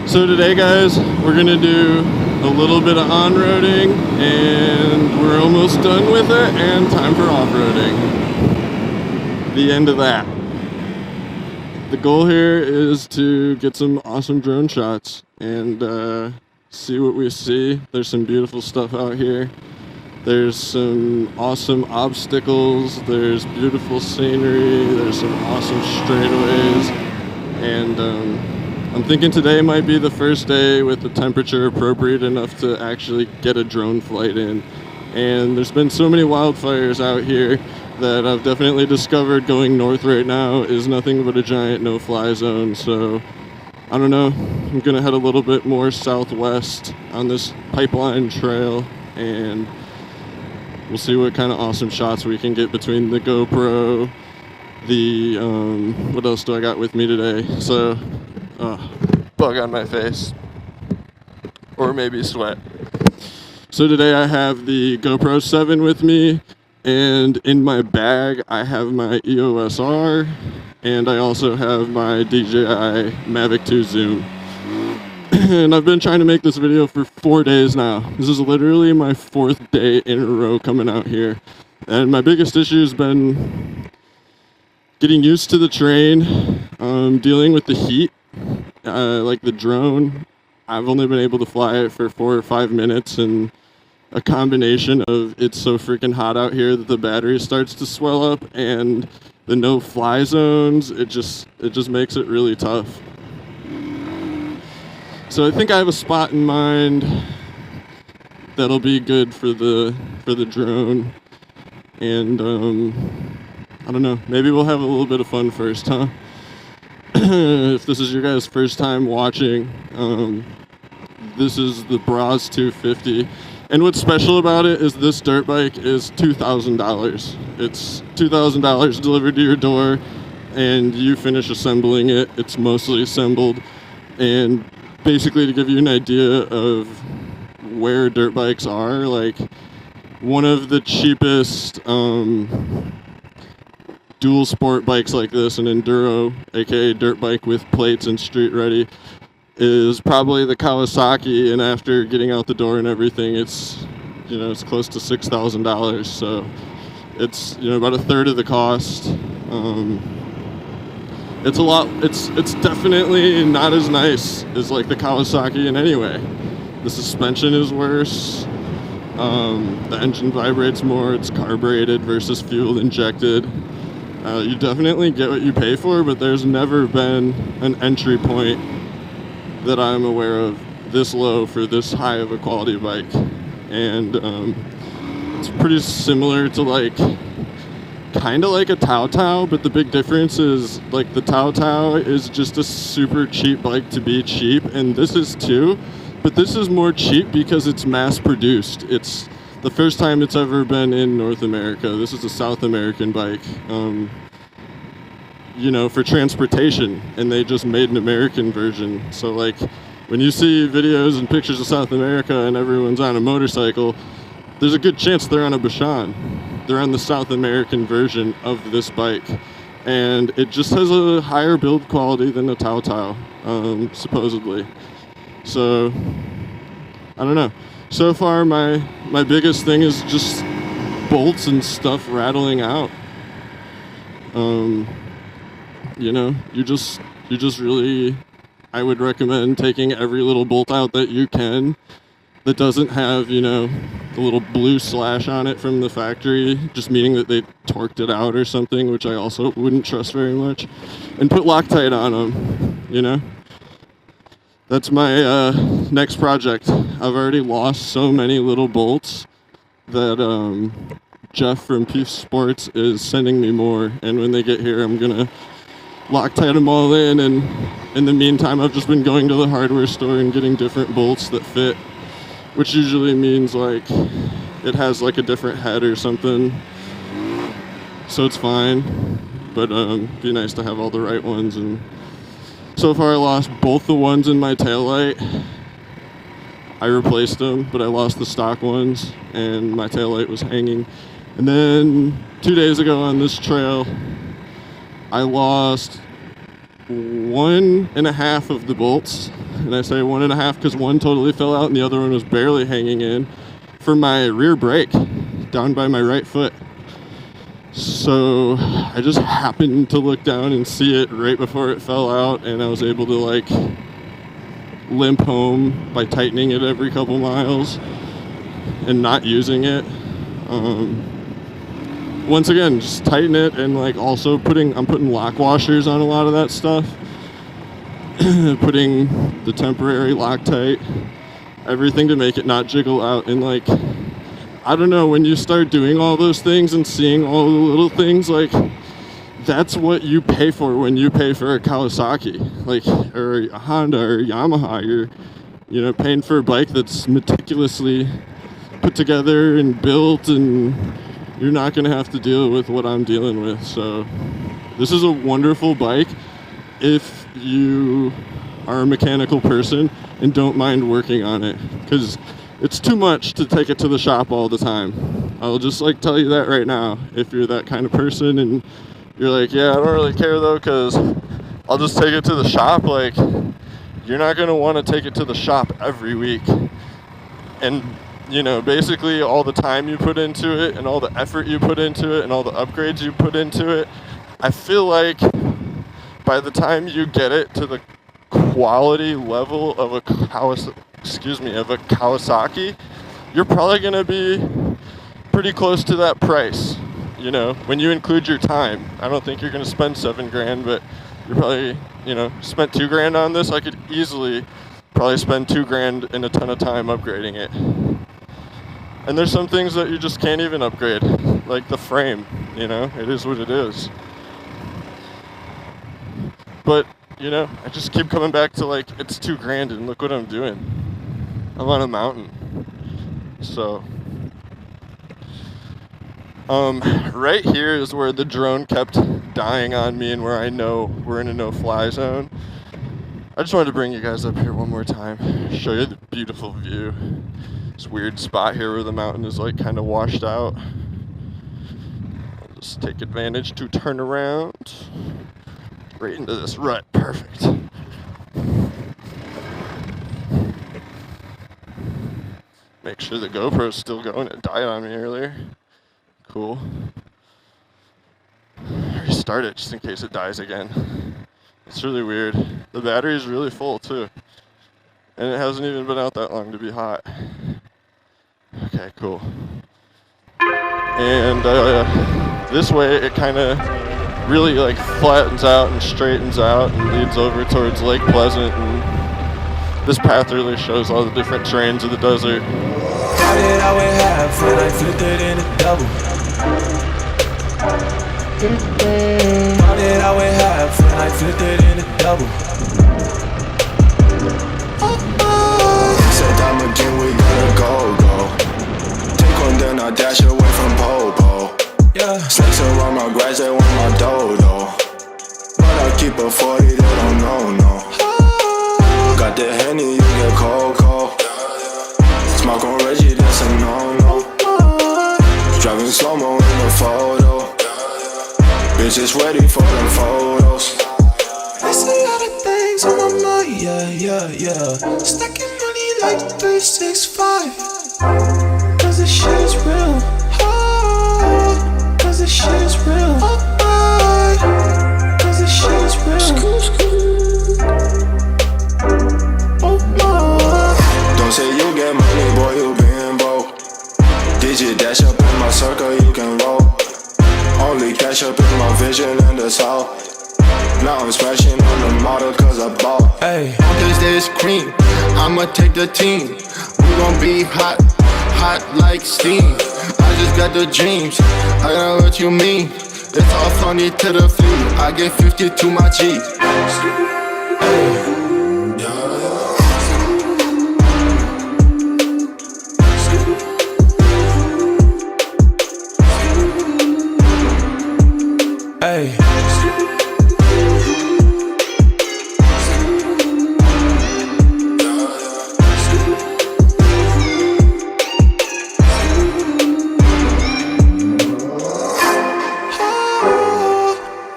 So today, guys, we're gonna do a little bit of on-roading, and we're almost done with it, and time for off-roading. The end of that. The goal here is to get some awesome drone shots and see what we see. There's some beautiful stuff out here. There's some awesome obstacles. There's beautiful scenery. There's some awesome straightaways, and I'm thinking today might be the first day with the temperature appropriate enough to actually get a drone flight in. And there's been so many wildfires out here that I've definitely discovered going north right now is nothing but a giant no-fly zone. So I don't know, I'm gonna head a little bit more southwest on this pipeline trail, and we'll see what kind of awesome shots we can get between the GoPro, the what else do I got with me today? So bug on my face, or maybe sweat. So today I have the GoPro 7 with me, and in my bag I have my EOS R, and I also have my DJI Mavic 2 Zoom. And I've been trying to make this video for 4 days now. This is literally my 4th day in a row coming out here, and my biggest issue has been getting used to the terrain, dealing with the heat. Like the drone, I've only been able to fly it for 4 or 5 minutes, and a combination of it's so freaking hot out here that the battery starts to swell up, and the no-fly zones, it just makes it really tough. So I think I have a spot in mind that'll be good for the drone, and I don't know, maybe we'll have a little bit of fun first, huh? If this is your guys' first time watching, this is the Brozz 250, and what's special about it is this dirt bike is $2,000. It's $2,000 delivered to your door, and you finish assembling it. It's mostly assembled, and basically to give you an idea of where dirt bikes are, like one of the cheapest dual sport bikes like this, an enduro, aka dirt bike with plates and street ready, is probably the Kawasaki, and after getting out the door and everything, it's close to $6,000. So it's about a third of the cost. It's a lot. It's definitely not as nice as like the Kawasaki in any way. The suspension is worse. The engine vibrates more. It's carbureted versus fuel injected. You definitely get what you pay for, but there's never been an entry point that I'm aware of this low for this high of a quality bike. And it's pretty similar to kind of like a Tao, but the big difference is like the Tao is just a super cheap bike to be cheap, and this is too, but this is more cheap because it's mass produced. It's the first time it's ever been in North America. This is a South American bike, for transportation, and they just made an American version. So like when you see videos and pictures of South America and everyone's on a motorcycle, there's a good chance they're on a Bashan. They're on the South American version of this bike, and it just has a higher build quality than the Tao, supposedly. So I don't know. So far, my biggest thing is just bolts and stuff rattling out. You just really, I would recommend taking every little bolt out that you can that doesn't have, the little blue slash on it from the factory, just meaning that they torqued it out or something, which I also wouldn't trust very much, and put Loctite on them, That's my next project. I've already lost so many little bolts that Jeff from Peace Sports is sending me more, and when they get here I'm gonna Loctite them all in, and in the meantime I've just been going to the hardware store and getting different bolts that fit, which usually means like it has like a different head or something, so it's fine, but it'd be nice to have all the right ones. And so far I lost both the ones in my taillight. I replaced them, but I lost the stock ones, and my taillight was hanging. And then 2 days ago on this trail, I lost 1.5 of the bolts and I say 1.5 because one totally fell out and the other one was barely hanging in, for my rear brake down by my right foot. So I just happened to look down and see it right before it fell out, and I was able to like limp home by tightening it every couple miles and not using it. Once again, just tighten it, and like also I'm putting lock washers on a lot of that stuff. Putting the temporary Loctite, everything to make it not jiggle out. And like, I don't know, when you start doing all those things and seeing all the little things, like that's what you pay for when you pay for a Kawasaki, like, or a Honda or a Yamaha. You're, you know, paying for a bike that's meticulously put together and built, and you're not going to have to deal with what I'm dealing with. So this is a wonderful bike if you are a mechanical person and don't mind working on it, because it's too much to take it to the shop all the time. I'll just like tell you that right now. If you're that kind of person and you're like, yeah, I don't really care though, because I'll just take it to the shop, like, you're not going to want to take it to the shop every week. And, you know, basically all the time you put into it and all the effort you put into it and all the upgrades you put into it, I feel like by the time you get it to the quality level of a Kawasaki, you're probably going to be pretty close to that price, you know, when you include your time. I don't think you're going to spend $7,000, but you're probably, you know, spent $2,000 on this. I could easily probably spend $2,000 and a ton of time upgrading it. And there's some things that you just can't even upgrade, like the frame, you know, it is what it is. But, you know, I just keep coming back to, like, it's $2,000 and look what I'm doing. I'm on a mountain. So, right here is where the drone kept dying on me and where I know we're in a no-fly zone. I just wanted to bring you guys up here one more time, show you the beautiful view. This weird spot here where the mountain is, like, kind of washed out. I'll just take advantage to turn around. Right into this rut. Perfect. Make sure the GoPro's still going. It died on me earlier. Cool. Restart it just in case it dies again. It's really weird. The battery is really full too. And it hasn't even been out that long to be hot. Okay, cool. And this way it kind of really like flattens out and straightens out and leads over towards Lake Pleasant, and this path really shows all the different terrains of the desert. Started out with half and I flipped it into double. Started out with half and I flipped it into double. Said I'm again, we gotta go. Take one then I dash away from Popo. Yeah, snakes around my grass, they want my dodo. But I keep a 40, they don't know, no. Got the Henny, you get cocoa. Smoke on Reggie, that's a no-no. Driving slow-mo in the photo. Bitches ready for them photos. There's a lot of things on my mind, yeah. Stacking money like 365. Cause this shit is real. Cause this shit is real. Cause this shit is real. Oh my. Don't say you get money, boy, you been broke. Did you dash up in my circle, you can roll. Only cash up in my vision and that's all. Now I'm smashing on the model cause I bought. Hey, cause there's cream, I'ma take the team. We gon' be hot like steam. I just got the dreams, I know what you mean. It's all funny to the feet, I get 50 to my G. Hey.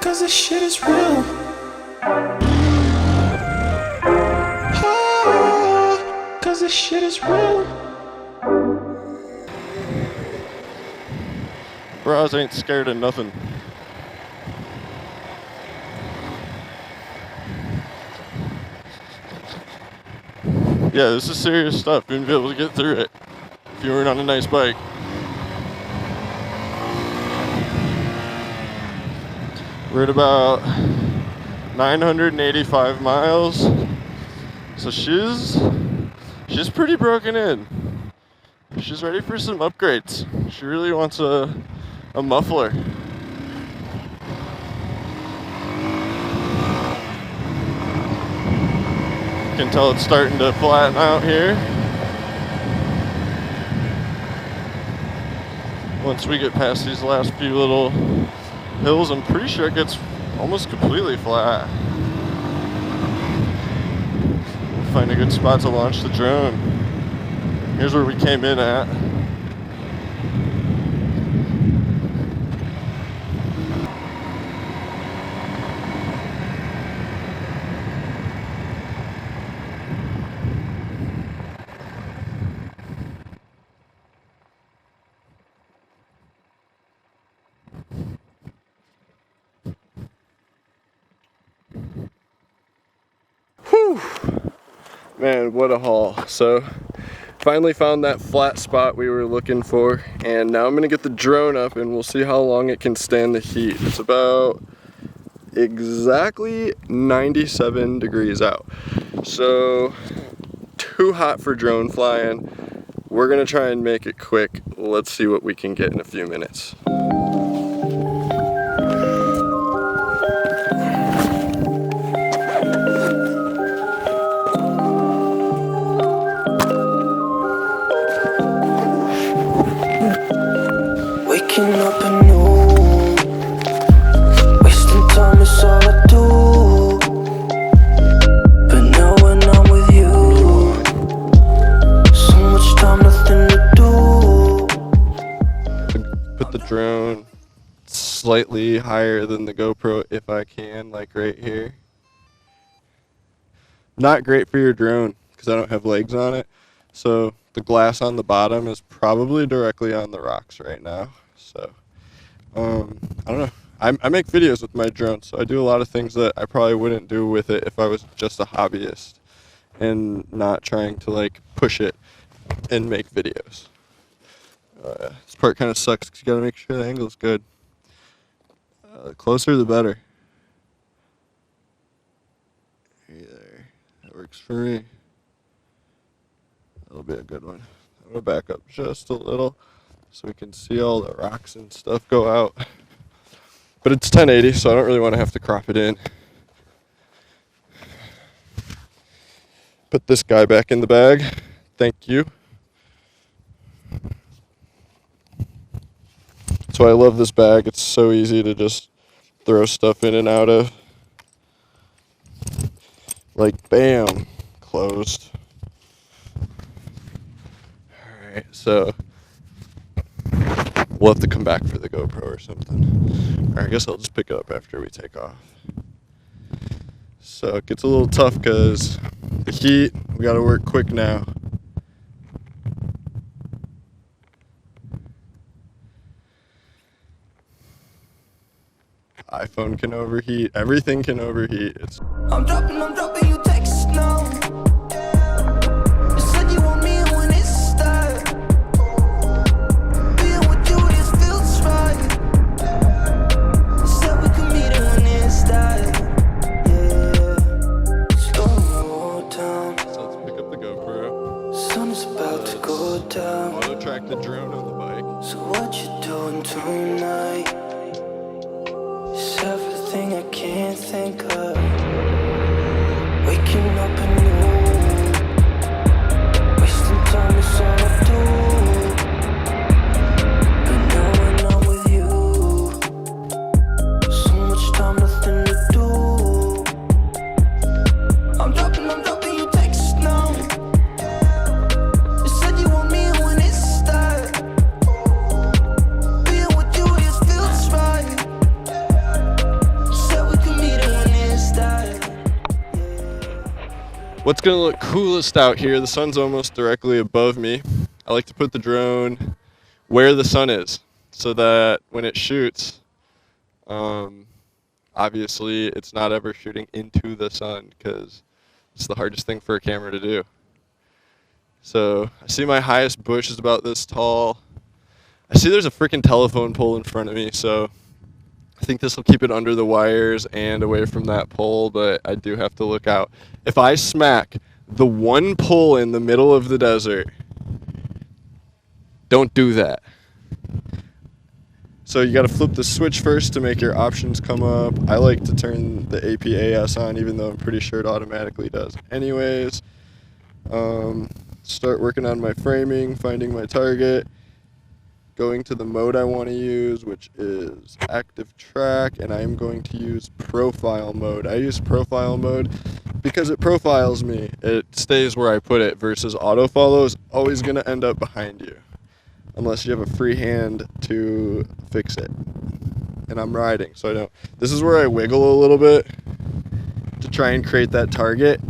Cause this shit is real. this shit is real. Brozz ain't scared of nothing. Yeah, this is serious stuff. You wouldn't be able to get through it if you weren't on a nice bike. We're at about 985 miles. So she's pretty broken in. She's ready for some upgrades. She really wants a muffler. You can tell it's starting to flatten out here. Once we get past these last few little hills, I'm pretty sure it gets almost completely flat. Find a good spot to launch the drone. Here's where we came in at. Whew. Man, what a haul. So finally found that flat spot we were looking for, and now I'm gonna get the drone up and we'll see how long it can stand the heat. It's about exactly 97 degrees out. So too hot for drone flying. We're gonna try and make it quick. Let's see what we can get in a few minutes. Waking up anew, wasting time is all I do. But now when I'm with you, so much time, nothing to do. Put the drone slightly higher than the GoPro if I can, like right here. Not great for your drone because I don't have legs on it. So the glass on the bottom is probably directly on the rocks right now. So, I don't know. I make videos with my drone, so I do a lot of things that I probably wouldn't do with it if I was just a hobbyist and not trying to like push it and make videos. This part kind of sucks because you gotta make sure the angle's good. The closer the better. There. That works for me. That'll be a good one. I'm gonna back up just a little so we can see all the rocks and stuff go out. But it's 1080, so I don't really want to have to crop it in. Put this guy back in the bag. Thank you. That's why I love this bag. It's so easy to just throw stuff in and out of. Like, bam, closed. Alright, so we'll have to come back for the GoPro or something. Or I guess I'll just pick it up after we take off. So it gets a little tough because the heat, we gotta work quick now. iPhone can overheat, everything can overheat. I'm dropping you texts now. You said you want me when it starts. Being with you just feels right. You said we could meet it when it starts. Yeah, slow down. So let's pick up the GoPro. Sun is about to go down. Auto track the drone on the bike. So what you doing tonight? It's everything I can't think of. Waking What's gonna look coolest out here, the sun's almost directly above me. I like to put the drone where the sun is so that when it shoots, obviously it's not ever shooting into the sun because it's the hardest thing for a camera to do. So I see my highest bush is about this tall. I see there's a freaking telephone pole in front of me, so I think this will keep it under the wires and away from that pole, but I do have to look out. If I smack the one pole in the middle of the desert, don't do that. So you got to flip the switch first to make your options come up. I like to turn the APAS on, even though I'm pretty sure it automatically does. Anyways, start working on my framing, finding my target, going to the mode I want to use, which is active track, and I am going to use profile mode. I use profile mode because it profiles me. It stays where I put it versus auto follow is always going to end up behind you unless you have a free hand to fix it. And I'm riding, so I don't. This is where I wiggle a little bit to try and create that target.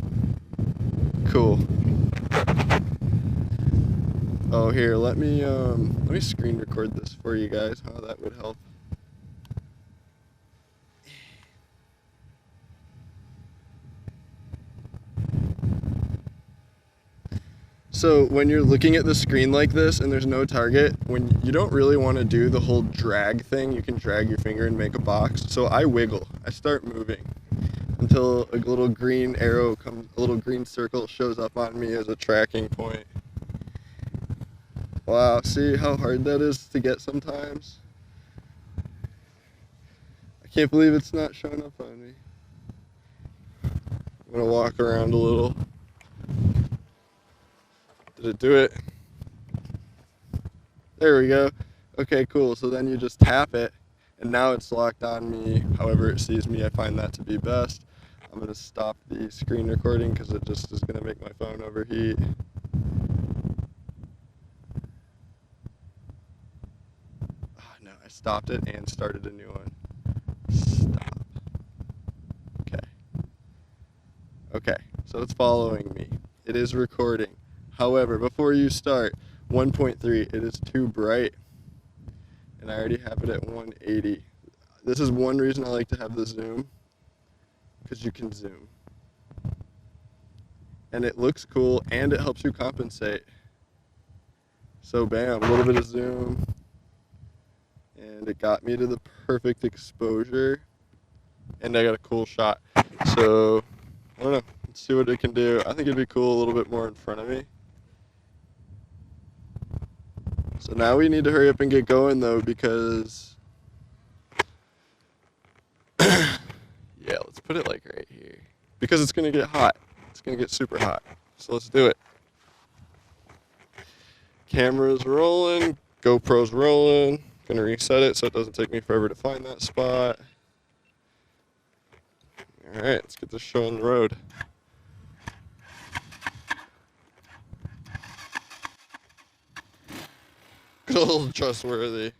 Cool. Oh, here, let me screen record this for you guys, how that would help. So when you're looking at the screen like this and there's no target, when you don't really want to do the whole drag thing, you can drag your finger and make a box. So I wiggle, I start moving until a little green arrow comes, a little green circle shows up on me as a tracking point. Wow, see how hard that is to get sometimes? I can't believe it's not showing up on me. I'm gonna walk around a little. Did it do it? There we go. Okay, cool. So then you just tap it, and now it's locked on me. However it sees me, I find that to be best. I'm gonna stop the screen recording because it just is gonna make my phone overheat. I stopped it and started a new one. Stop. Okay. Okay, so it's following me. It is recording. However, before you start, 1.3, it is too bright. And I already have it at 180. This is one reason I like to have the zoom, because you can zoom. And it looks cool and it helps you compensate. So bam, a little bit of zoom. And it got me to the perfect exposure, and I got a cool shot. So, I don't know, let's see what it can do. I think it'd be cool a little bit more in front of me. So now we need to hurry up and get going though, because, yeah, let's put it like right here. Because it's gonna get hot. It's gonna get super hot. So let's do it. Camera's rolling, GoPro's rolling. Gonna reset it so it doesn't take me forever to find that spot. Alright, let's get this show on the road. Good old trustworthy.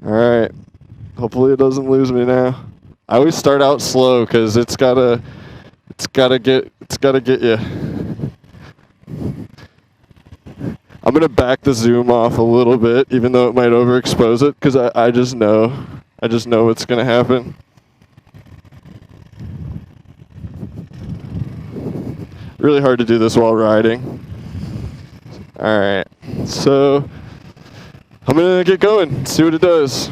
Alright, hopefully it doesn't lose me now. I always start out slow because it's gotta get you. I'm gonna back the zoom off a little bit, even though it might overexpose it, because I just know what's gonna happen. Really hard to do this while riding. Alright, so I'm gonna get going, see what it does.